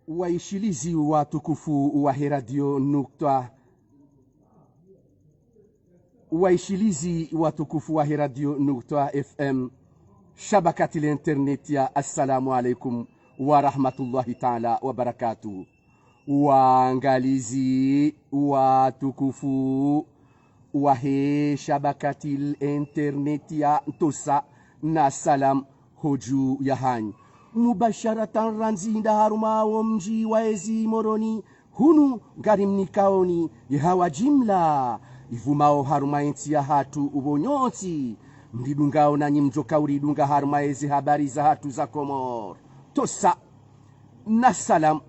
Waishilizi watukufu wa Radio Nukta, waishilizi watukufu wa Radio Nukta FM, shabakati l'internet ya assalamu alaikum wa rahmatullahi ta'ala wa barakatuh. Waangalizi watukufu wa shabakati l'internet ya Ntosa na salam hoju ya hanyi mubasharatan ranzinda haruma mji waezi moroni hunu ngarimnikaoni ihawa jimla ivumao haruma enti ya hatu ubonyoti mdidungao na nyimjoka uridunga haruma ezi habari za hatu za Komor Tosa na salam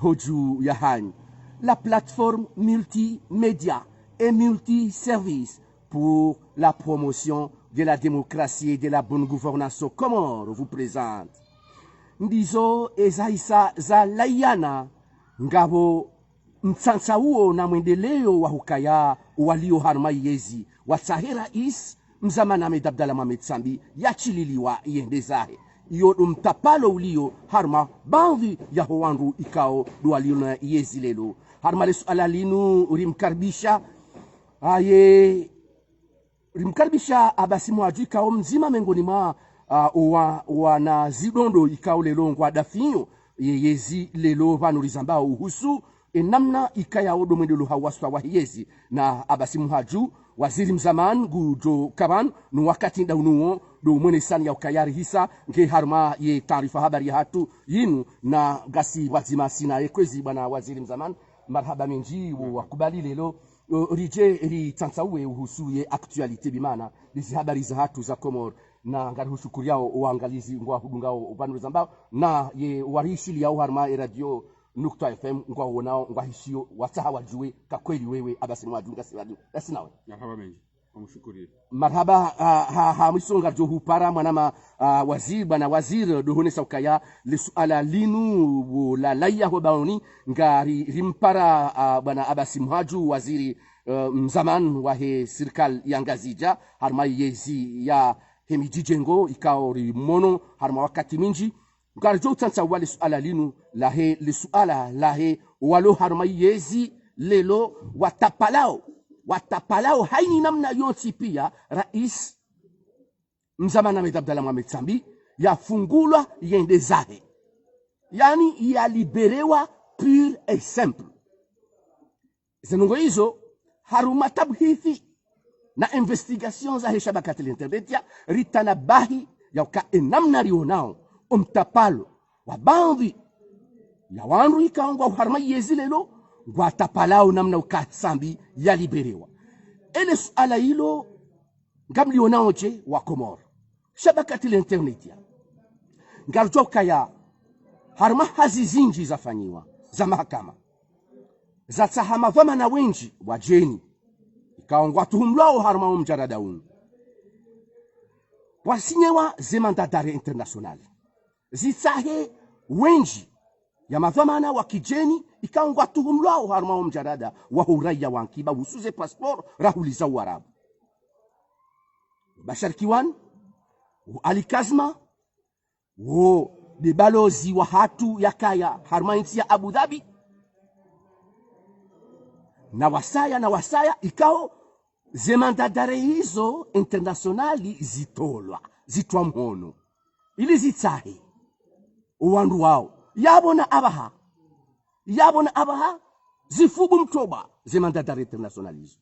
hoju ya hanyi, la plateforme multimédia et multiservice pour la promotion de la démocratie et de la bonne gouvernance au Comores vous présente ndizo ezaisa za layana ngabo mtsansa huo na mwendeleo wa hukaya walio harma yezi watahera is mzamana Ahmed Abdallah Mohamed Sambi yachililiwa iendezahe iyo mtapalo ulio harma bandhi ya howandu ikao dualio na yezi lelo harma lesu alalinu rimkarbisha abasi mwaju ikao mzima mengoni ma wana zidondo ikao lelo ngwa dafinyo yezi lelo vanurizamba uhusu enamna ikaya odo mwendelo hawaswa wa yezi na abasi muhaju waziri mzaman gujo kaban nu wakati ndaunuo do mwene sani ya ukayari hisa nge harma ye taarifa habari ya hatu yinu na gasi wazima sina ekwezi bwana waziri mzaman marhaba menji wakubali lelo rije ri tansawe uhusu ye aktualite bimana lizi habari za hatu za Komor na ngari hushukuri yao uangalizi ngwa hudungao upanu zambao na ye warishili yao harma Radio Nukta FM ngwa wonao ngwa hishio wataha wajue kakweli wewe abasi mwajunga siwadu nasinawe marhaba menji mshukuri marhaba hamisonga johu para mwanama wazir bana wazir dohone saukaya lisuala linu la laya hobaoni ngari rimpara bana abasi mwaju waziri mzaman wahe sirkal yangazija harma yezi ya hemijijengo ikaori mono harma wakati minji ngarjo tansa wale suala linu lahe lisuala lahe walo harma yezi lelo watapalao haini namna yoti pia rais mzamana Ahmed Abdallah Mohamed Sambi yafungulwa yendezahe yani yaliberewa pur et simple zenungo hizo haruma tabhithi na investigation za shabakati l'internet ya ritanabahi ya ka enamna rionao umtapalo wa bandhi ya wanru ikaongwa harma yezi lelo watapalao namna ukasambi yaliberewa ele suala hilo ngamlionao je wa Komor shabakati l'internet ya ngarjoka ya harma hazizinji zafanyiwa za mahakama za tsahama vama na wenji wajeni ikaongwa tuhumlao harma mjaradaun wasinyewa zemandatare international zitsahe wenji ya madhamana wa kijeni ikaongwa tuhumlao harma mjarada wa huraya wankiba usuze passport rahuliza warabu Bashar Kiwan alikazma wo de balozi wa hatu yakaya harma inti ya Abu Dhabi na wasaya ikao zemandadare hizo internationali zitwa mhono ili zitsahe uwandu wao yabona abaha zifubu mtoba zemandadare internationali hizo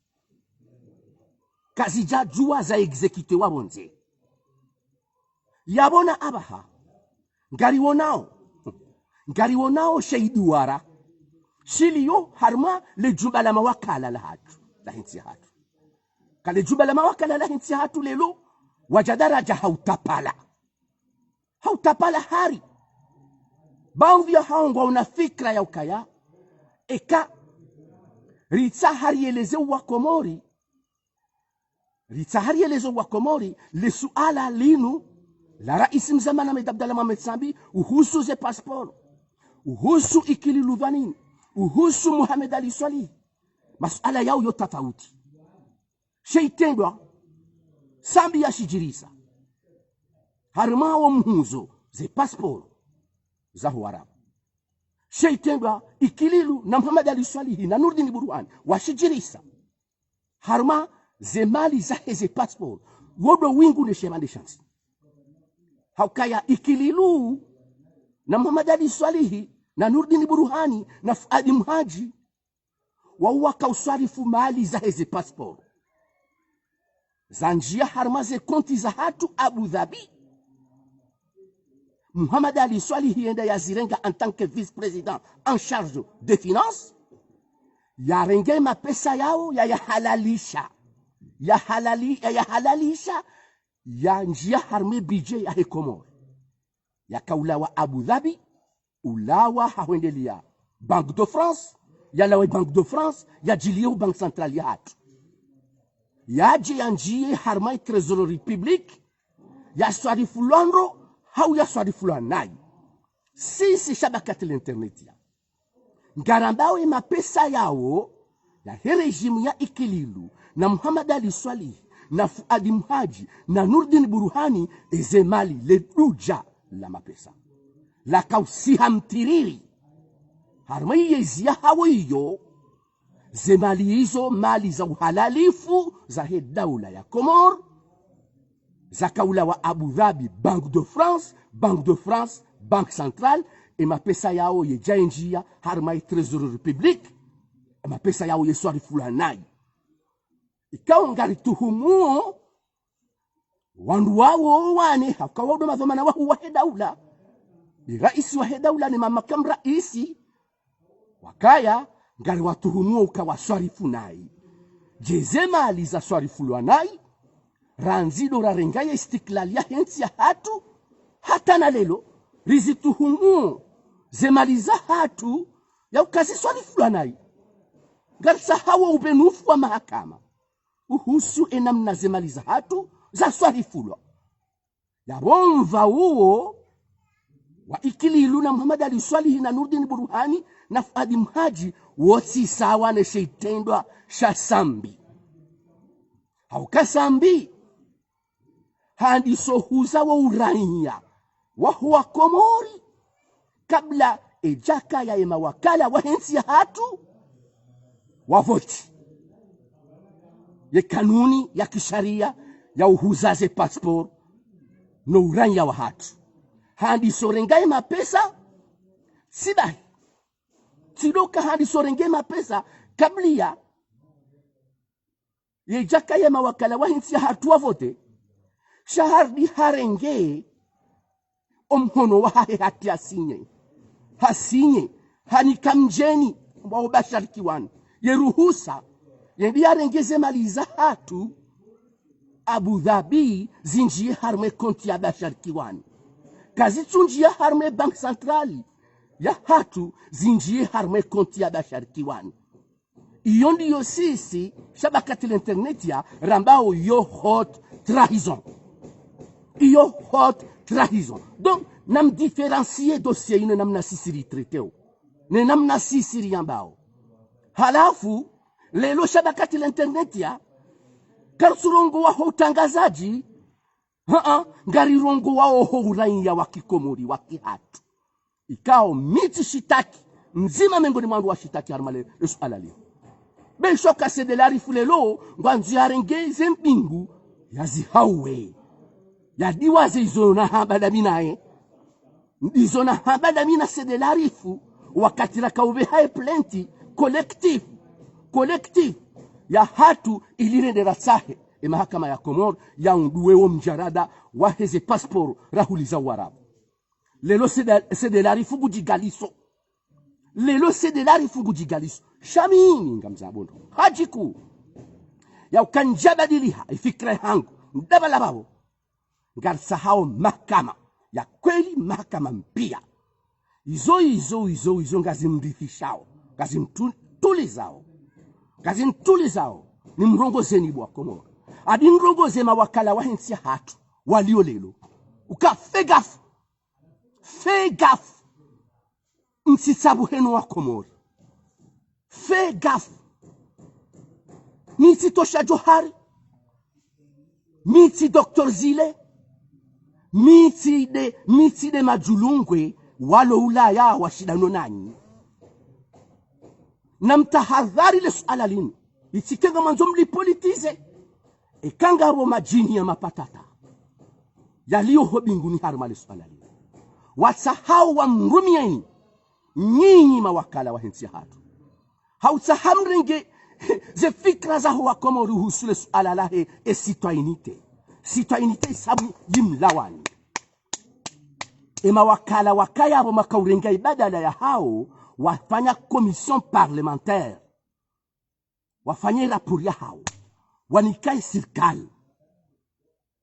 kazija jua za exekite wabonze yabona abaha ngariwonao shaiduara shiliyo harma le juba la mawakala la hatu la hinsi hatu kale juba la mawakala la hinsi hatu lelo wajadaraja hautapala hari baadhi ya haongwa una fikra ya ukaya eka ritsa hari elezo wa Komori le suala linu la rais mzamana Ahmed Abdallah Mohamed Sambi uhusu ze passport uhusu ikili luvanini uhusu Muhammad Ali Swali masuala yao yote tofauti sheitendwa Sambi ya shijirisa harma wa mhuzo ze passport za huarabu sheitendwa ikililu na Muhammad Ali Swalihi na Nurdin Burhan washijirisa harma zemali za heze passport wodo wingu ne shemande shansi haukaya ikililu na Muhammad Ali Swalihi na Nurdin Burhani na Fuadi Mhaji wawaka uswarifu mali za heze passport zanjia harma ze konti za hatu Abu Dhabi. Muhammad Ali Swalihi enda yazirenga en tant que vice-président en charge des finances. Yarenge mapesa yao ya halalisha. Ya halalisha ya njia harme budget ya Komoro. Ya kaulawa Abu Dhabi, ulawa hawendelia Banque de France, ya lawe Banque de France, ya jilio Banque Centrale ya hatu. Ya njie harma Trésorerie publique, ya swarifu Londro, hau ya swarifu nai. Sisi shabakati l'internet ya. Ngarambawe mapesa yao ya rejimu ya ikililu na Muhammad Ali Swalihi na Fuadi Mhaji na Nurdin Burhani ezemali le duja la mapesa. La kausiha mtiriri. Harmai yezia hawa iyo zemali hizo mali za uhalalifu za he daula ya Komoro za kaula wa Abu Dhabi Banque de France, Banque Centrale et mapesa yao ye jainjia harmai Trésorerie publique et mapesa yao ye swari fulanai ikawa ngari tuhumu wandu wao wane hakawa ndo madhomana wahu wa daula raisi wa daula ni mamakam raisi wakaya ngari watuhumu ukawa swari funai jezema aliza swari fulanai ranzido rarengaye istiklalia hensi ya hatu hata na lelo rizituhumu zemaliza hatu ya ukazi swali fulanai garsa hawa ubenufu wa mahakama uhusu enamna zemaliza hatu za swali fulwa ya bomva uo wa ikililu na Muhammad Ali Swalihi na Nurdin Burhani na Fuadi Mhaji woti sawa ne sheitendwa shasambi haukasambi handi sohuza wa urania wahuwa Komori kabla ejaka ya mawakala wa hensi ya hatu wavoti ye kanuni ya kisharia ya uhuzaze passport no urania wa hatu handi sorengaye mapesa sibahi tidoka handi sorengaye mapesa kabla ye ejaka ya mawakala wa hensi ya hatu wavote shahardi harenge omhono wa hati hasinye hanikamjeni wa Bashar Kiwani yeruhusa yendi arengeze mali za hatu Abu Dhabi zinjie harme konti ya Bashar Kiwani kazi tunjia harme Banque Centrale ya hatu zinjie harme konti ya Bashar Kiwani. Iyo ndiyo sisi shabakati l'internet ya rambao yo hot trahison. Iyo hot trahison. Donc, nam différencier dossier ine namna sisiri treteo. Ne namna sisiri yambao. Halafu, lelo shabakati l'internet ya, karsurongo wa utangazaji, ngarirongo wa uraiya wa Kikomori wa Kihatu. Ikao miti shitaki, mzima mengoni mwandu wa shitaki harmale esu alali. Beshoka sedelari fulelo, ngwanzi harenge zempingu, yazi hawe. Yadiwaze izona habada minae. Izona habada mina sedelarifu, wakati rakaube hae plenti, collectif, ya hatu ilirendera sahe, mahakama ya Komoro, ya unduweo mjarada, waheze passport, rahuliza warabu. Lelo sedelarifu bujigaliso. Shamini ngamzabondo. Hajiku. Ya ukanjabadiliha, ifikre hangu, ndabala babo. Ngarsa hao mahakama. Ya kweli mahakama mpia. Izo ngazimrithishao. Gazimtulizao. Ni mrongo zeni bwa Komoro. Adi mrongo zema wakala wahensi ya hatu. Walio lelo. Uka fegafu. Msitsabu henu wa Komoro. Fegafu. Miti Tosha Johari. Miti Dr. Zile. Miti de Majulungwe. Walo ulaya wa shidano nani. na mtahadhari le suala linu itikenga manzo mlipolitize ekanga ro majini ya mapatata yaliyo hobinguni harma le suala linu wasahau wa mrumieni nyinyi mawakala wa hensi hatu hautahamrenge ze fikra za huwa kama ruhusu le suala lahe e citoyenite sabu yimlawani e mawakala wakaya abo makaurenga ibadala ya hao wafanya commission parlementaire wafanya rapport ya hao wanikai serikali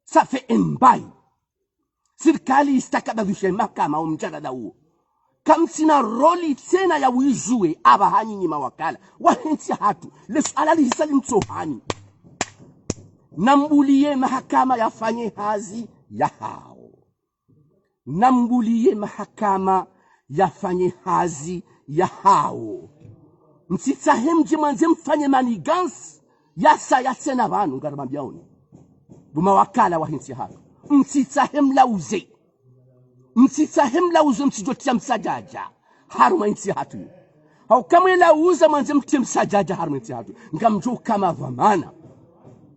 safe embai serikali istakabadhisha mahakama au mjadala huo kama sina roli tena ya uizue aba hanyinyi mawakala wahensi hatu le suala lihisali mtsohani nambulie mahakama yafanye hazi ya hao nambulie mahakama yafanye hazi ya hao msitsahemje manze mfanye manigans yasa yasena banu ngaramambiaoni bumawakala wahensi hatu msitsahemla uze msijotia msajaja haruma insi hatu au kama ila uza manze mtie msajaja haruma insi hatu ngamjo kama dhamana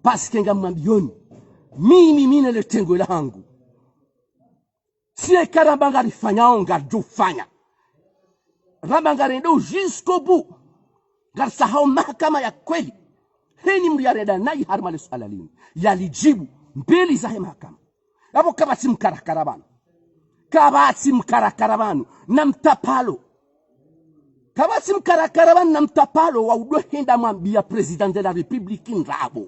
paske ngamambioni mimi le tengo la hangu sie karabanga rifanyao ngarjufanya rabanga rendo jusqu'au bout ngarsahau mahakama ya kweli heni mriareda nai harma le suala lini yalijibu mbele za mahakama hapo kabati mkarakarabanu na mtapalo kabati mkarakarabanu na mtapalo wa udohenda mwambia president de la republique nrabo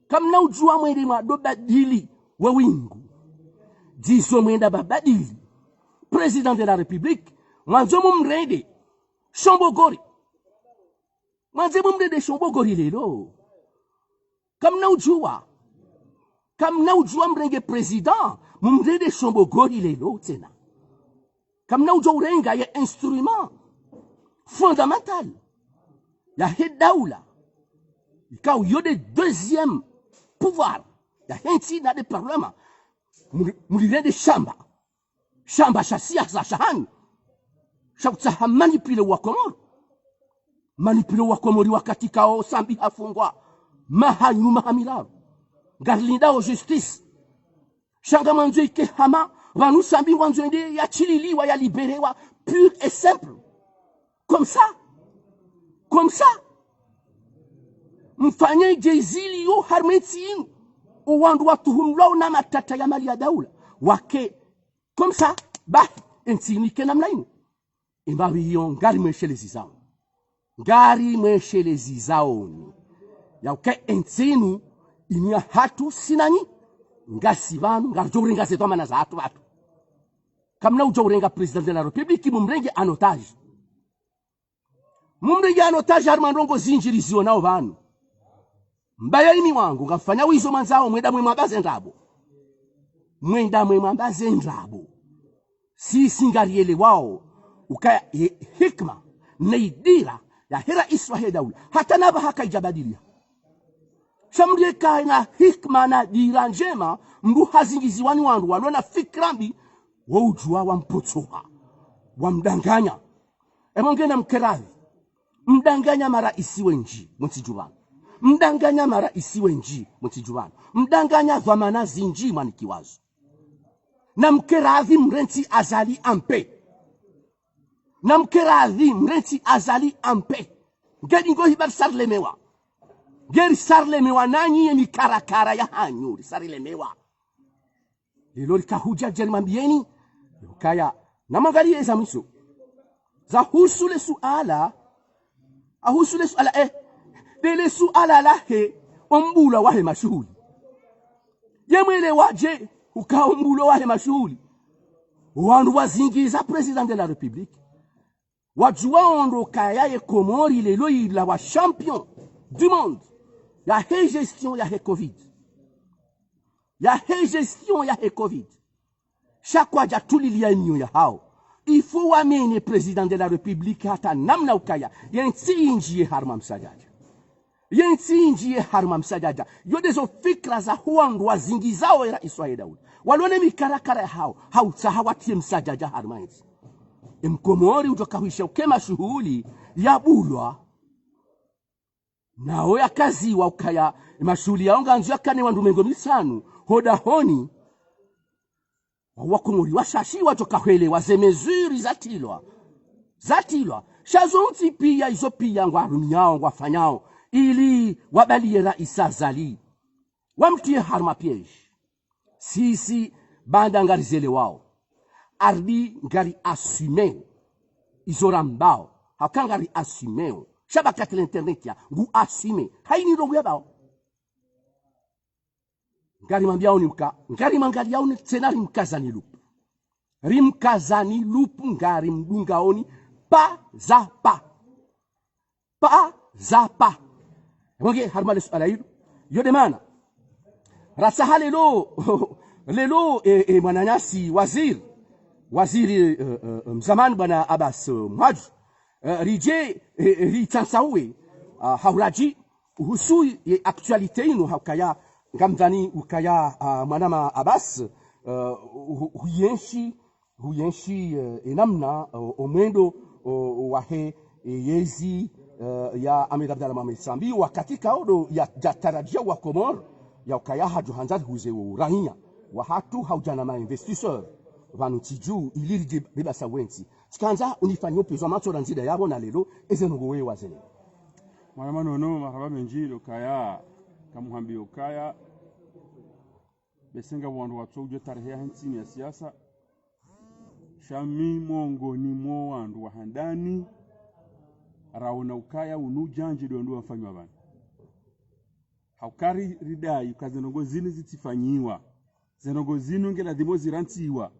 kamna ujua mwende mwadobadili wa wingu jiso mwenda babadili president de la republique mwanzo mrende Shombogori mwanzo mrende Shombogori lelo kamna ujua mrenge president mrende Shombogori lelo tena kamna ujua urenga ya instrument fondamental ya hedaula ikao yode deuxième pouvoir ya henti na de parlement mulirende shamba shasia za shahani shauta manipule wakomori wakati kao sambi hafungwa mahanyu mahamilao garlinda o justice shanga manzo ike hama vanu sambi wanzo ende ya chililiwa ya liberewa pur et simple comme ça mfanye jezili yo harmetinu uwandu watuhumlo na matata ya mali ya daula wake comme ça entinike namlaini imbabi yon ngari mweshelezi zao ya uke entinu inia hatu sinani ngasi vanu ngarjorenga zeto mana za hatu watu kamna ujorenga president de la republique mumrenge anotage harmanrongo zinjirizio nao vanu mbaya imi wangu ngafanya wizo manzao mwenda mwemambaze ndrabo sisi ngariele wao ukaya hikma naidira ya hera Israeli daula hata naba haka ijabadilia shamrie na hikma na dira njema mbu hazingiziwani wandu walona fikrambi waujua wampotsoha wamdanganya emongena mkeradhi mdanganya mara isiwe nji mtijubana mdanganya mara isiwe nji mtijubana mdanganya dhamana zinji manikiwazo na mkeradhi mrenti azali ampe ngedi ngo hibar sarlemewa nanyi ye mikarakara ya hanyuri sarlemewa lilo likahuja jermambieni kaya namangalie eza miso za husule suala dele suala lahe ombula wahe mashuhuli yemwele waje ukaombulo wahe mashuhuli wandu wazingiza president de la republique wajua ondo kaya ye Komori lelo ila wa champion du monde ya he gestion ya he covid chaque waja tulilia nyo ya hao il faut wamene president de la republique hata namna ukaya yensi injie harma msajaja yodezo fikra za huandu wazingizao era Israeli daudi walone mikarakara hao hauta hawatie msajaja harma yensi Mkomori utokawisha ukema shuhuli yabulwa nawe akaziwa ukaya mashuli yaonga nzu yakane wandu mengo misanu hoda honi wakumuri washashiwa tokahwele wazemezuri zatilwa shazonti pia izo pia ngwarumiao wafanyao ili wabalie raisa zali wamtie harma piège sisi banda ngarizele wao ardi ngari assume izorambao hakangari assumeo shabakati l'internet ya ngu assume haini rogu yabao ngari mambiao ni uka ngari mangali yao ni tena rimkazani lupu ngari mdungaoni pa za wange harmale suala hilo yode mana rasaha lelo mwananyasi waziri mzamani bwana Abbas Mwaju rije ritansawe hauraji husu actualite ino hakaya ngamdani ukaya mwanama Abbas huyenshi enamna omwendo wahe yezi ya Ahmed Abdallah Mohamed Sambi wakati kaodo ya tarajia wa Komor ya ukaya haju hanzad huze urahia wa hatu haujana ma investisseur vanu tiju iliri beba sawensi sikanza unifanyo pezo macho ranzida yabo na lelo ezenogo we wazene mwana nono mahaba menjiro kaya kamuhambi ukaya besenga wandu watsoje tarehe hansini ya siasa shami mongo ni mo wandu wa handani rauna ukaya unujanje ndio wafanywa bana haukari ridai kazenongo zini zitifanyiwa zenongo zinu ngela dimo zirantiwa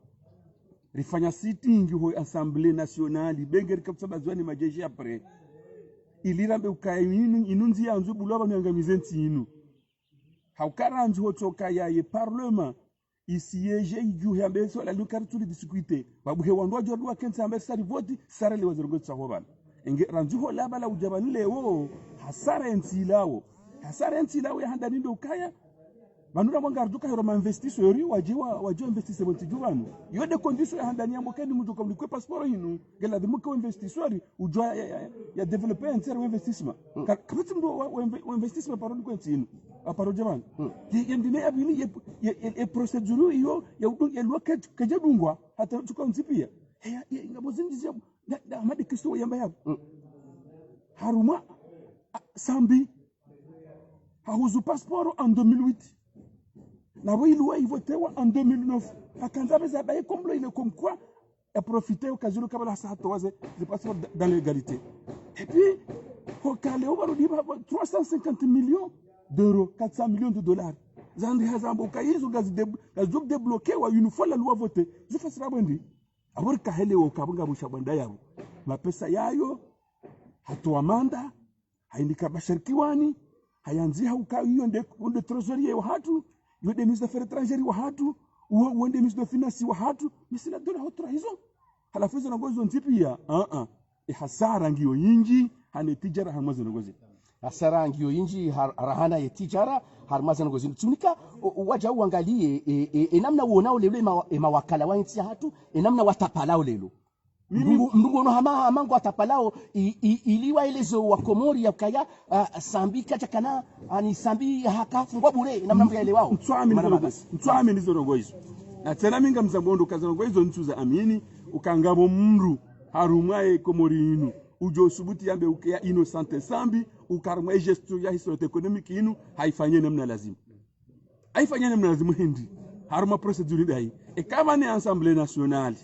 rifanya sitting ho Assemblée Nationale bengeri kapsa bazwani majeshi apre ilirambe ukaya inunzi yanzu buloba myangamizenzi inu haukaranzi ho toka ya parlement isiyeje iju yambe so la lukari tuli discuter babuhe wandu jodwa kensa ambe sari voti sare le wazirgo tsahobana enge ranzu ho labala ujabani lewo hasara entilawo ya handani ndo ukaya banura mwangarduka hero ma investisseur waje investissement jubanu yode condition ya handani ya mokeni mtu kwa mlikwe passport yinu gela de mko investisseur ujwa ya developer enter investissement kapati ndo wa investissement parodi kwa ntinu aparo jamani yendine abili ye procedure iyo ya lwa kajadungwa hata tuko ntipia ngabozindi da amade kristo yamba yabo haruma Sambi hahuzu passeport en 2008 na loi il votait en 2009 akanza beza baye comme il est comme quoi a profité occasion kabala sa toise de passeport dans l'égalité et puis au Calais on va dire 350 millions d'euros 400 millions de dollars zandi hazambo kayizo gazi débloquer wa une fois la loi votée je fais ça bandi abor kahele o kabunga bushabanda yabo mapesa yayo hatuamanda haindika bashirkiwani hayanzi hauka hiyo ndio trésorier wa hatu yode ministre des affaires étrangères wa hatu uonde ministre des finances wa hatu misina dola hotra hizo halafu hizo ngozo ntipia hasara ngio yingi hane tijara hamazo ngozi hasara ngio yingi rahana ya tijara harmaza ngozi tunika waja uangalie namna uonao lelo mawakala wa nchi hatu namna watapalao lelo mdungu no hamango atapalao iliwa elezo wa Komori ya kaya Sambi kachakana ani Sambi hakafungwa bure namna mkaelewao mtwami ndizo rogoizo na tena minga mzambondo kazango hizo ntuza amini ukangabo mru harumwae Komori inu ujo subuti yambe ukea Innocent Sambi ukarumwa gestion ya histoire économique inu haifanye namna lazima hindi haruma procédure dai et kama ni Assemblée Nationale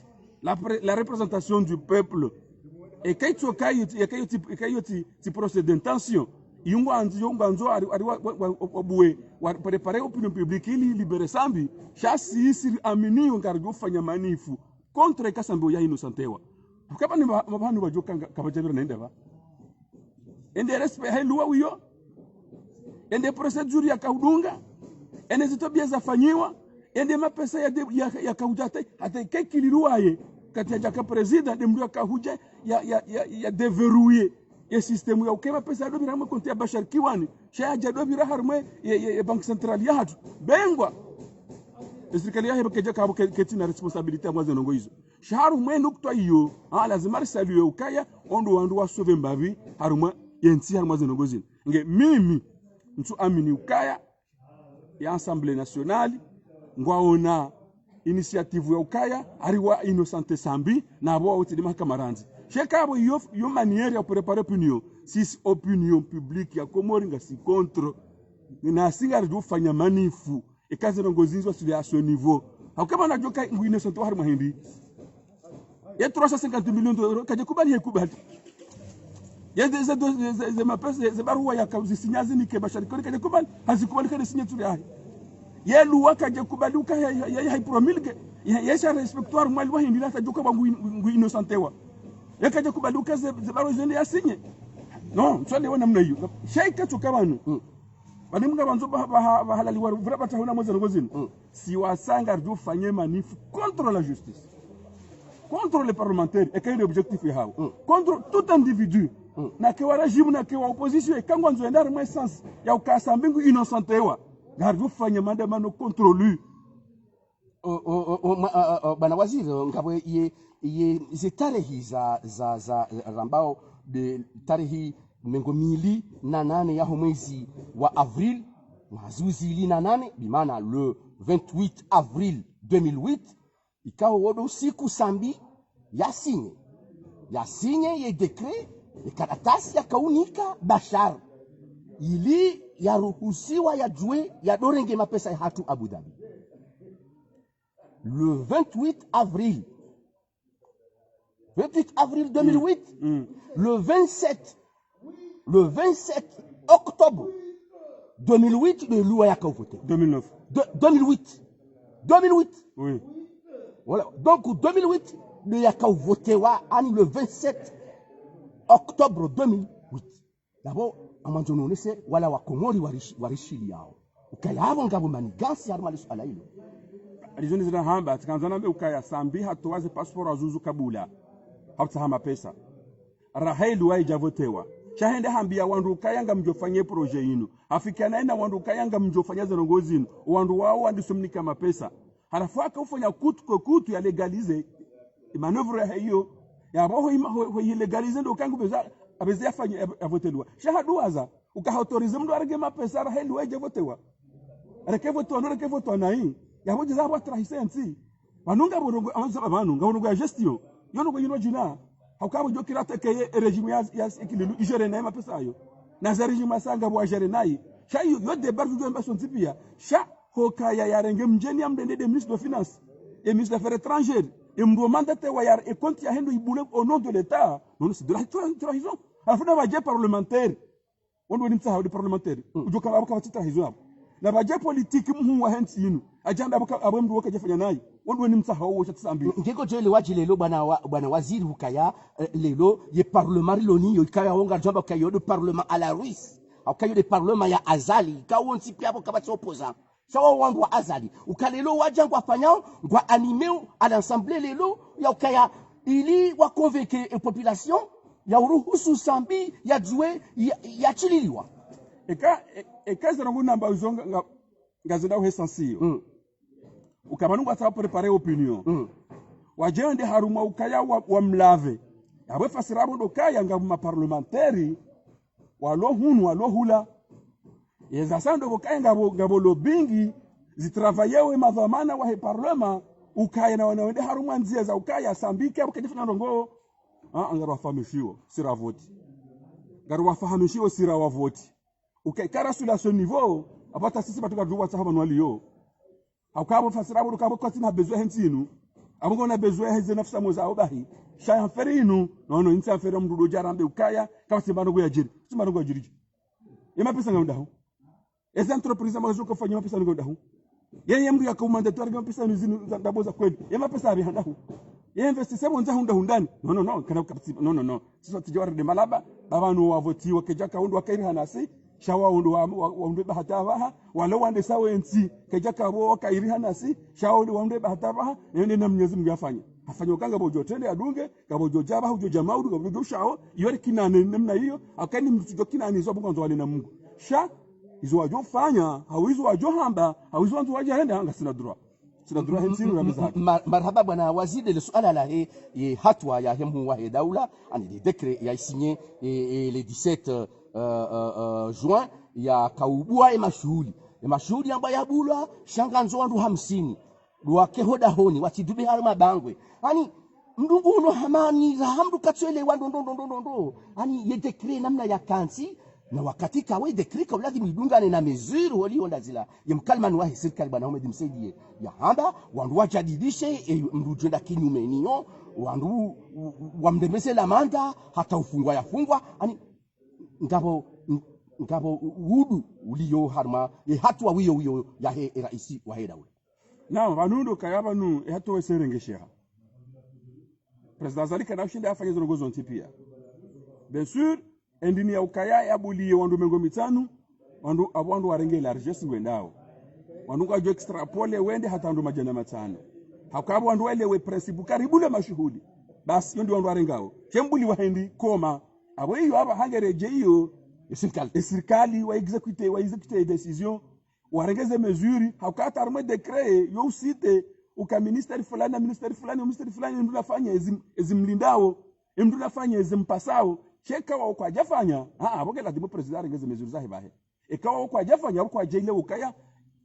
la représentation du peuple et kayoti procès d'intention yungo ari obuwe préparer opinion publique ili libérer Sambi chasi siri amini ngargo fanya manifu contre Kasambo ya Innocentewa kama ni mabanu bajoka kabajabira naenda ba ende respect helu wiyo ende procedure ya kaudunga ende zitobia zafanyiwa ende mapesa ya kaujate hata kekiliruaye kati ya jaka president de mdu kahuja ya deverrouiller ya système ya ukema pesa do birama konti ya Bashar Kiwani shaya jado bira harmwe ya bank central ya hatu bengwa serikali ya keja kabo ketina responsabilité mwazo nongo hizo shaharu mwenu kutwa hiyo lazima risaluye ukaya ondo wandu wasove mbavi haruma yensi haruma zenogozini nge mimi mtu amini ukaya ya Assemblée nationale ngwaona initiative ya ukaya ariwa Innocente Sambi na abo wote mahakamaranzi shekabo yo manière ya préparer opinion si opinion publique ya Komori nga si contre na singa rjo fanya manifu ekaze ngozinzwa sur à ce niveau hakama na joka Innocente haruma hindi ya 350 millions d'euros kaje kubali hekubali ya ze mapesa ze barua ya kauzi sinyazi ni ke bashari koni kaje kubali hazikubali kana signature yahe ya luwa kaje kubali uka ya hypromilge ya sha respectoire mwali wa hindi la tajoka bangu Innocente wa ya kaje kubali uka ze barua zende ya sinye no mswali wana mna hiyo shaika tukabanu bani mga banzo bahalali wa vra batahuna moza ngozini si wasanga rjo fanye manifu contre la justice, contre les parlementaires et quel est l'objectif contre tout individu na kewa régime na kewa opposition kango nzoendar mo essence ya ukasa mbingu Innocente wa gardu fanya maandamano contre lui bana waziri ngabwe ye tarehi za rambao de tarehi mengo mili na nane ya mwezi wa avril mazuzi li na nane bimana le 28 avril 2008 ikawa wodo siku sambi ya sinye ye dekret ya karatasi ya kaunika Bashar ili ya ruhusiwa ya jue ya dorenge mapesa ya hatu Abu Dhabi le 28 avril 2008 le 27 octobre 2008 le loi ya voté 2009 2008 oui voilà donc 2008 le ya voté wa ani le 27 octobre 2008 d'abord amanjono nese wala wa Komori warishili yao ukayabo ngabo manigasi harma lisu alailo alizoni zina hamba tikanzana be ukaya sambi hatowaze passport azuzu kabula hapta hama pesa rahailu wa ijavotewa shahende hambia wandu ukayanga mjofanye projet yinu afikana ina wandu ukayanga mjofanya zongozi yinu wandu wao wandisumnika mapesa halafu ufanya kutu ya legalize manœuvre hiyo ya roho ho legalize ndo kangu abeze afanye avotelwa shahaduaza ukahautorize mndo arege mapesa rahailu wa ijavotewa rekevoto na hii ya boje za batra hisensi wanunga borongo anza abantu ngabongo ya gestion yono yino jina hakabo jo kirata ke regime ya ikililu igere na mapesa ayo na za regime asanga bo agere nayi sha yo de bardu jo mbaso tipia sha hokaya ya renge mjeni amdende de ministre de finance et ministre des affaires étrangères et mdo mandate wa ya et compte ya hendo ibule au nom de l'état non c'est de la trahison afuna baje parlementaire wondo ni mtsaha de parlementaire ujo kala abaka trahison na baje politique mhu wa hensi yinu ajanda abamdu wakaje fanya nayi wondo ni mtsaha wo chatsambi ngeko jele waji lelo bana waziri hukaya lelo ye parlement loni yo kaya wonga jamba kayo de parlement à la Ruisse au kayo de parlement ya azali kawo ntipi hapo kabati opposant sawa wangu wa azali ukalelo waja kwa fanyao kwa animer à l'assemblée lelo ya ukaya ili wa convaincre population ya uruhusu sambi ya jwe ya chililiwa eka zangu namba uzonga ngazenda uhesansiyo ukamanungu asa préparer opinion wajende haruma ukaya wa mlave yawe fasirabo ndo kaya ngama parlementaire walo hula yeza sando bokaya ngabo lobingi zitravayewe madhamana wa parlement ukaya na wanaende haruma nzia za ukaya sambike abukajifanya ndongo angaro wafahamishiwo sira voti ngaro wafahamishiwo sira wa voti ukaikara sula ce niveau apata sisi batuka duwa sahaba nwaliyo akabo fasirabo ukabo kwatina besoin hentinu abongo na besoin heze nafsa moza obahi shaya ferinu no insa fere mdudo jarambe ukaya kama simbano go yajiri simbano go yajiri yema pesa ngaundaho eza entreprise amazo ko fanya pesa ngaundaho yeye mdu yakomandatoire ngam pesa nuzinu ndaboza kweli yema pesa abi handaho yeye investisse bonza hundani no kana kapti no sisa tijawara de malaba abantu wavoti wakejaka hundu wakairi hanasi shawa undu wa bahatabaha wala wande sawe nsi kejaka bo wakairi hanasi shawa undu wande bahatabaha nende na Mwenyezi Mungu afanya ukanga bojo tende adunge kabojo jaba hujo jamaudu kabojo shao yori kinane namna hiyo akani mtujo kinani zo bongo wale na Mungu sha izo wajo fanya hawizo wajo hamba hawizo wanzo waje henda anga sina droit tunadura hensini na mizaki marhaba bwana waziri le suala la he hatwa ya hemu wa daula ani le décret ya signé le 17 juin ya kaubua mashuhudi ambayo yabulwa shanganzo wandu 50 duake hoda honi watidube harma bangwe ani mdungu uno hamani rahamdu katswele wandu ndo ani ye décret namna ya kansi na wakati kawe décret kwa lazima idungane na mesure walionda zila yemkalman wa serikali bwana Ahmed Msaidie ya hamba wandu wajadidishe mrujenda kinyume niyo wandu wamdemese la manda hata ufungwa yafungwa ani ngabo wudu uliyo harma hatua wiyo ya raisi wa daula na vanundo kayaba nu hatua weserengesha president zalika na ushinda afanye zongozo ntipia bien sûr endini ya ukaya ya buliye wandu mengo mitanu wandu warenge largesse ngwendao wandu kajo extrapole wende hata wandu majana matano hakabo wandu welewe principe karibu na mashuhudi basi yondi wandu warengao chembuli wahendi koma abo hiyo aba hangereje hiyo serikali wa execute decision warengeze mesure hakata arme decret yo usite uka ministeri fulani mdu nafanya ezimlindao mdu nafanya ezimpasao cheka wa kwa jafanya aboke lazima president arengeze mesure zahe bahe ekawa kwa jafanya kwa jele ukaya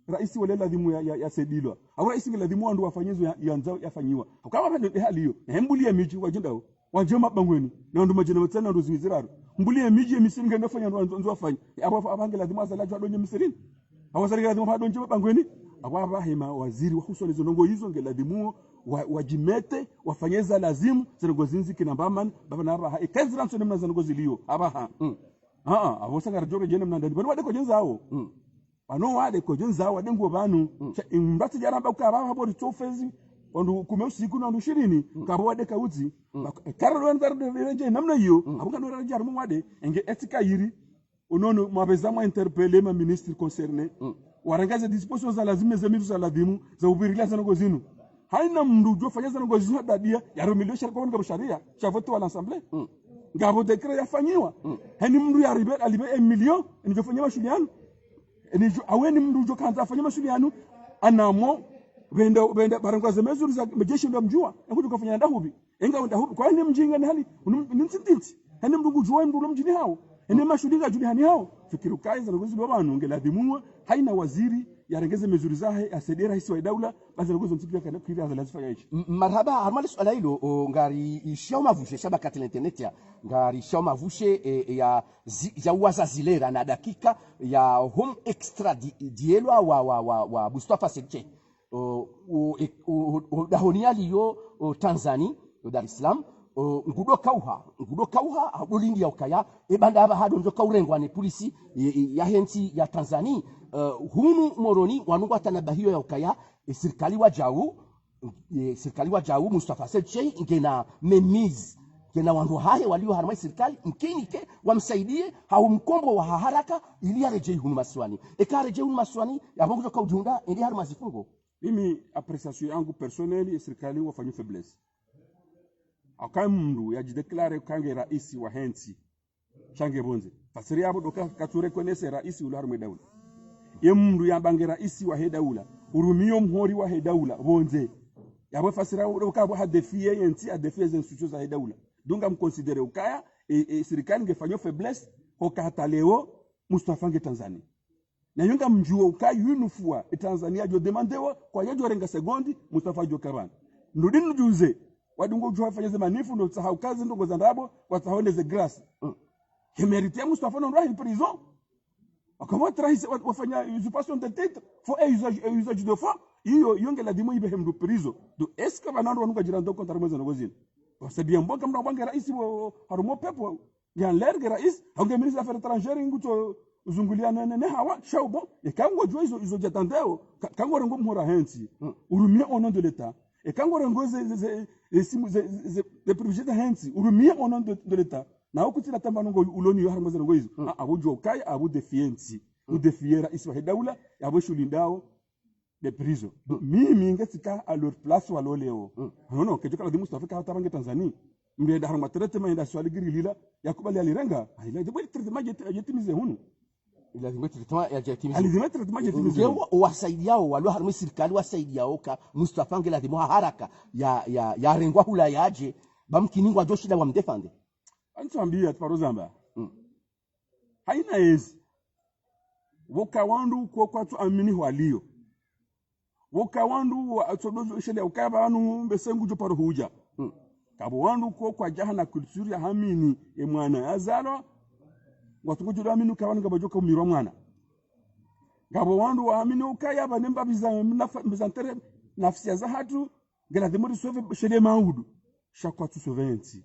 rais wale lazima ya sedilwa au rais lazima wandu wafanyizo yanzao yafanyiwa kama bado hali hiyo hembulie miji wajindao wanjema bangweni na ndo majina matana ndo zimiziraro mbulie miji emisinga ndafanya ndo wafanya abange lazima azalaje adonye misirini awasarika lazima adonye bangweni ababa hema waziri wa huso nizonongo hizo ngeladimu wajimete wafanyeza lazimu zinogozinzi kinambaman baba na aba ekazira nsone mna zanogoziliyo abaha abosanga rajore jene mna ndani bado ko jenzao bano wade ko jenzao wadengo banu imbati jaramba ka baba bodi tofezi wandu kumeusiku na 20 kabo wade kauzi karalo wanzar de renje namna hiyo abuka no rajar mu wade enge etika yiri unono mabeza ma interpeller ma ministre concerné warangaza dispositions za lazima za mitu za lazimu za ubirila sana ngozinu haina mndu jo fanya sana ngozinu dadia ya romilio sharika kwa sharia chavoto wala assemblée ngabo decret yafanyiwa hani mndu ya ribe alibe 1 million nijo fanya mashuliano nijo aweni mndu jo kanza fanya mashuliano anamo benda barangwa za mesuri za majeshi ndo mjua ngudu kufanya ndahubi enga ndahubi kwa nini mjinga ni hali ninsintinti hani mndu jua mndu mjini hao ene mashulinga juli hani hao fikiru kaiza ngozi babanu ngeladhimu haina waziri yarengeze mezuri zahe asedera hisi wa daula basi ngozo mtipia kana kiri azalazifanya hichi marhaba harmali swala hilo ngari shoma vushe shabakati la internet ya ngari shoma vushe ya wazazilera na dakika ya home extra dielwa wa Mustafa Sedje dahonia liyo Tanzania Dar es Salaam ngudo kauha abulingi ya ukaya ebanda aba hado njoka urengwa ni polisi ya hensi ya Tanzania hunu moroni wanungwa tanabahiyo ya ukaya serikali wa jau Mustafa Sedje ngena memiz ngena wandu hahe walio harmai serikali mkenike wamsaidie hau mkombo wa haraka ili arejei hunu maswani ekareje hunu maswani yabongo joka ujunda ili harma zifungo mimi apreciation yangu personnel serikali wafanya faiblesse akamndu yajideklare kange raisi wa hensi change bonze fasiri abo doka kature konese raisi ularme daula yemndu yabange raisi wa hedaula urumio mhori wa hedaula bonze yabo fasira doka bo hadefie yenti adefie institutions za hedaula dunga mconsidere ukaya serikali ngefanya faiblesse hokata leo Mustafa nge Tanzania na yunga mjua ukaya yunufua Tanzania jo demandewa kwa yajo renga sekondi Mustafa jo kabana ndudinu juze wadungo jua fanyeze manifu ndo tsahau kazi ndo ngozandabo watahoneze grass kemerite Mustafa ndo rahi prison akama trahisi wafanya usurpation de titre faut usage de foi hiyo yonge la dimo ibe hemdu prison do est-ce que banando wanuka jirando kontra mwezi ngozini wasabia mboka mna bange rais wo harumo pepo ya lerge rais hange ministre affaires étrangères nguto uzungulia ne hawa shaubo ekango jua izo jatandeo kango rengo mhora hensi urumia au nom de l'état ekango rengo les projets de hensi urumia au nom de l'état na ukutila tamba ngo uloni yo harmaza ngo izo abujo kai abu defiensi u defiera iswa hedaula abo shulindao de prison mimi ngetika à leur place walo leo non kejo kala di Mustafa ka tabange Tanzania mbe da harma traitement da swali girilila yakubali alirenga ile de traitement jetimize hunu lazima treatment ya jatimizo alizima treatment ya jatimizo ngeo wasaidiao walio harimo serikali wasaidiao ka Mustafa ngela lazima haraka ya rengwa hula yaje bamkiningwa joshida wa mdefende antuambia tparozamba haina ezi wokawandu kwa kwatu amini walio wokawandu atodozo shele ukaba wanu besengu jo paro huja kabo wandu kwa jahana kulture hamini e mwana azalo watungo jo amini ukawanu gabajoka umiro mwana gabo wandu wa amini ukaya banemba bizantere nafsi za hatu gela demori sove shele maudu shakwa tu soventi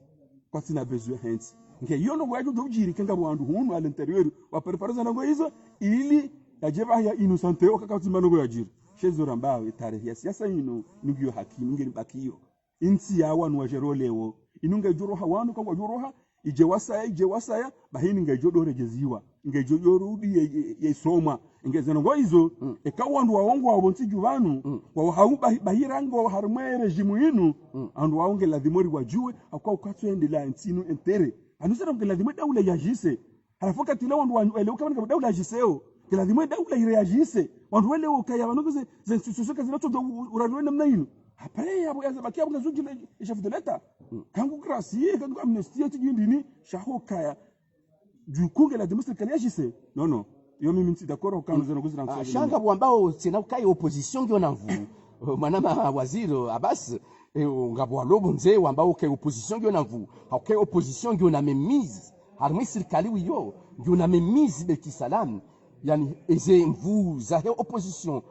kwa tina besoin henti nge yono wajo dojiri kanga wandu hunu à l'intérieur wa preparaza nango hizo ili yajeba ya innocente okakati mango yajiri shezo mbao tarehe ya siasa ino ningyo hakimu ngeni bakiyo inti ya wanu wajerolewo inunga joroha wanu kwa joroha ije wasaya bahini ngejodo rejeziwa ngejorudi ye soma ngezeno ngo hizo ekawandu waongo wabonti juvanu wa hau bahirango harumwe regime inu andu waonge ladhimori wajue akwa ukatwende la ntinu entere anusera ngeladhimwe daula yajise halafoka tile wandu waelewa kama daula yajiseo ngeladhimwe daula ireagise wandu wale ukaya wanuze zensusuka zinato urarwe namna inu apare yabo yazabaki yabo ngazujile chef de l'etat kangu gracie kangu amnesty tijindini shahokaya jukunge la demonstration yajise non yo mimi nti d'accord quand nous allons dans shanga bwambao sina ukai opposition ngio na mvu manama waziri Abbas ngabo lobo nze wambao ke opposition ngio na mvu hakai opposition ngio na memise harmi serikali wiyo ngio na memise beti salam yani eze mvu za opposition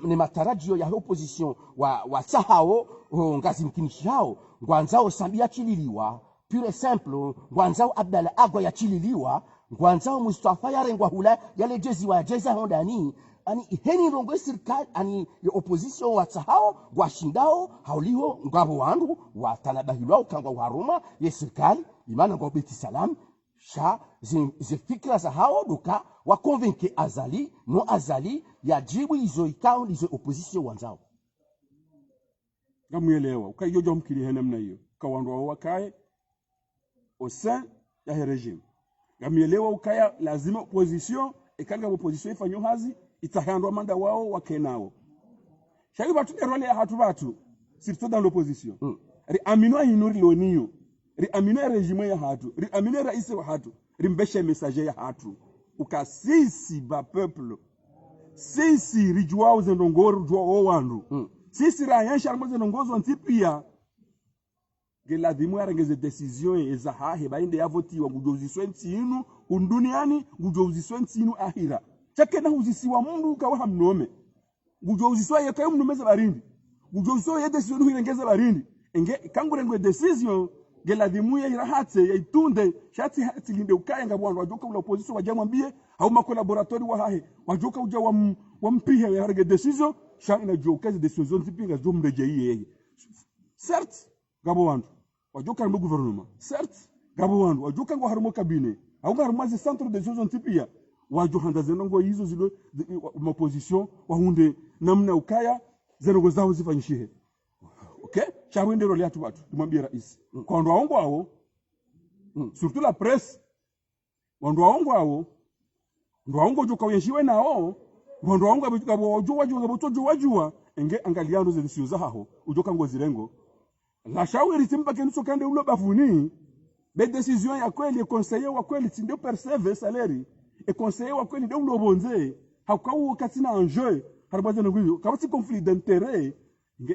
ni matarajio ya opposition wa sahao ngazi mkinishao ngwanzao sambia chililiwa pure simple ngwanzao Abdalla agwa ya chililiwa ngwanzao Mustafa yarengwa hula yale jezi wa jeza hondani ani heni rongo serikali ani ya opposition wa sahao washindao hauliho ngabo wandu watanabahilwa kangwa waruma ya serikali imana ngo beti salam sha ze fikra za hao duka wa convaincre azali no azali ya jibu izo ikao izo opposition wanzao ngamuelewa ukayojo mkili hena mna hiyo kawandu wao wakae au sein ya regime ngamuelewa ukaya lazima opposition ikanga opposition ifanyo hazi itahandwa manda wao wakenao shayi batu role ya hatu batu surtout dans l'opposition ri amino hinuri loniyo ri amino regime ya hatu ri amino rais wa hatu ri mbeshe messager ya hatu ukasisi ba peuple sisi rijuao zendongoro jwa wandu sisi rayansha armoze nongozo ntipia geladhimu arengeze decision ezahahe bainde yavoti wa gujoziswe ntinu unduniani gujoziswe ntinu ahira chake na huzisiwa mundu kawa hamnome gujoziswe yakayo mnomeza barindi gujoziswe ye decision hirengeze barindi enge kangurengwe decision geladhimu ya irahatse ya itunde shati hati linde ukaya ngabwandu wajoka ula opposition wajamwambie au makolaboratori wa hahe wajoka uja wa mpihe ya rege decision sha ina joka decision tipinga zo mrejeyi yeye certes gabo wandu wajoka mu gouvernement certes gabo wandu wajoka ngo harimo cabinet au harimo ze centre de decision tipia wajohanda zenongo hizo zilo opposition wahunde namna ukaya zenongo zao zifanyishihe okay chawende role yatu watu tumwambie rais kwa ndo waongo wao surtout la presse ndo waongo wao ndo waongo joka uyeshiwe nao ndo waongo abujwa wajua enge angaliano zilisiyo zaho ujoka ngo zirengo la shawiri timba kenso kande ulo bafuni be decision ya kweli e conseiller wa kweli tinde perceive salaire e conseiller wa kweli de ulo bonze hakawu katina enjeu harbaza nguyo kabati conflit d'intérêt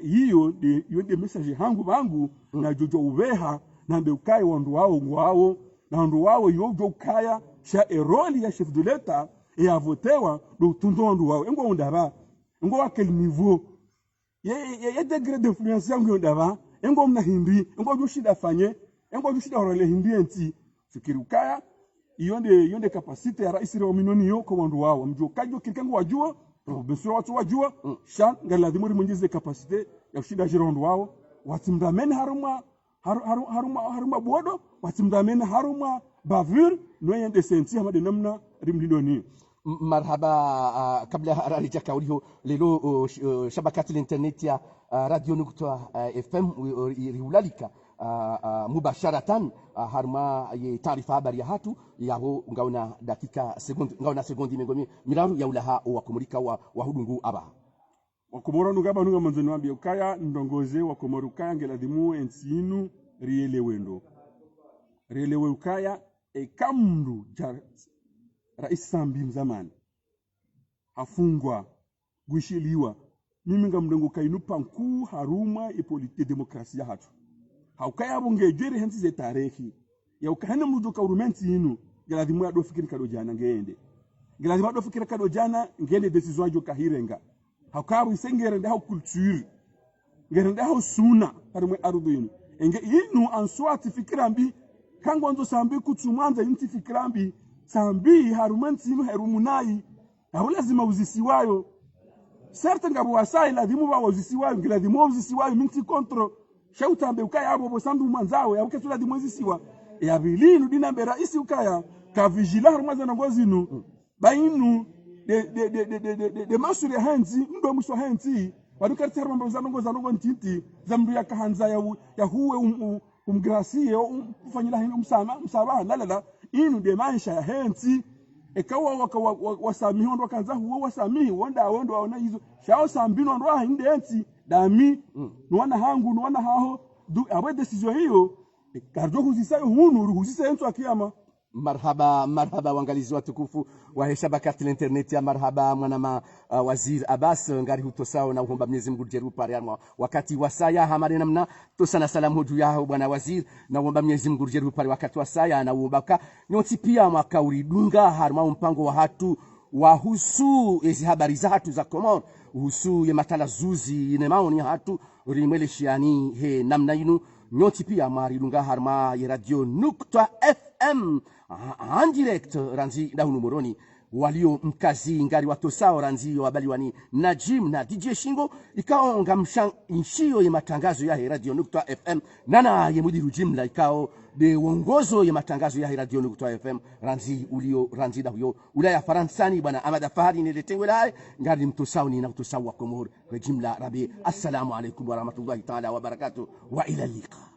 hiyo de message hangu na jojo uveha na de ukai wandu wao na wandu wao yojo ukaya sha eroli ya chef de l'etat et avotewa do tundo wandu wao ngo ndaba ngo akel niveau ye degré d'influence yangu ndaba ngo mna hindi ngo joshida fanye ngo joshida role hindi enti fikiri ukaya yonde capacité ya rais wa minoni yo kwa wandu wao mjokajo kirikangu wajua besho watu wajua shan ngaladhimuri mwenjeze capacité ya kushida jirondo wao watimdameni haruma bodo watimdameni haruma bavure noyende senti hamade namna rimlidoni marhaba kabla hararija kauliho lelo shabakati internet ya radio nukta fm riulalika mubasharatan harma ye taarifa habari ya hatu yaho ngaona dakika sekondi mengomi miraru ya ulaha wa kumulika wa hudungu aba wakomoro nugaba nunga manzoni wambia ukaya ndongoze wakomoro ukaya ngeladimu ensinu rielewendo rielewe ukaya kamndu rais Sambi mzamani afungwa gushiliwa mimi ngamdengo kainupa nkuu haruma e demokrasia hatu haukaya bunge jeri hensi ze tarehi ya ukahana mrujo ka urumenti inu geladimu ya do fikiri kado jana ngende geladimu do fikiri kado jana ngende decision jo kahirenga haukabu isengere nda culture ngere nda suna harimwe arudu inu enge inu answati fikirambi kango nzo Sambi kutumanza inti fikirambi Sambi harumenti inu herumunai au lazima uzisiwayo certes ngabo wasai lazima ba uzisiwayo ngilazima uzisiwayo minti kontro shautambe ukaya abo bosambi manzao ya uketu lazima uzisiwa ya bilinu dinambe raisi ukaya ka vigila harumaza ngozinu bainu de masuri ya henzi ndo muswa henzi wadukati harumba zanongo ntiti zambu ya kahanza ya huwe umgrasie ufanyila hinga msaba lalala inu de maisha ya henzi ekawa wasamihi ndo kanza huwe wasamihi wonda waona hizo shao Sambino ndo hinde henzi dami nuwana hangu nuwana haho abe decision hiyo karjo huzisa hunu huzisa enzo akiyama marhaba wangalizi watukufu wa shabakati la internet ya marhaba mwanama wazir Abbas ngari hutosao na uhomba Mwenyezi Mungu jeru pare wakati wasaya hamari namna tosana salamu juu yao bwana wazir na uhomba Mwenyezi Mungu jeru pare wakati wasaya na uhomba nyoti pia makauri dunga harma mpango wa hatu wahusu ezi habari za hatu za Komoro husu ye matala zuzi ine maoni hatu rimwele shiani he namna inu nyoti pia marilunga harma ye radio Nukta FM en direct ranzi daunu moroni walio mkazi ngari watosao ranzi wabali wani Najim na DJ Shingo ikao ngamsha inshio ye matangazo ya radio Nukta FM nana ye mudiru jimla ikao de wongozo ye matangazo ya radio Nukta FM ranzi ulio ranzi da huyo ulaya Faransani bwana Amada Fahari niletengwe lai ngari mtosao ni na mtosao wa Komoro jimla rabi assalamu alaikum wa rahmatullahi ta'ala wa barakatuh wa ila liqa.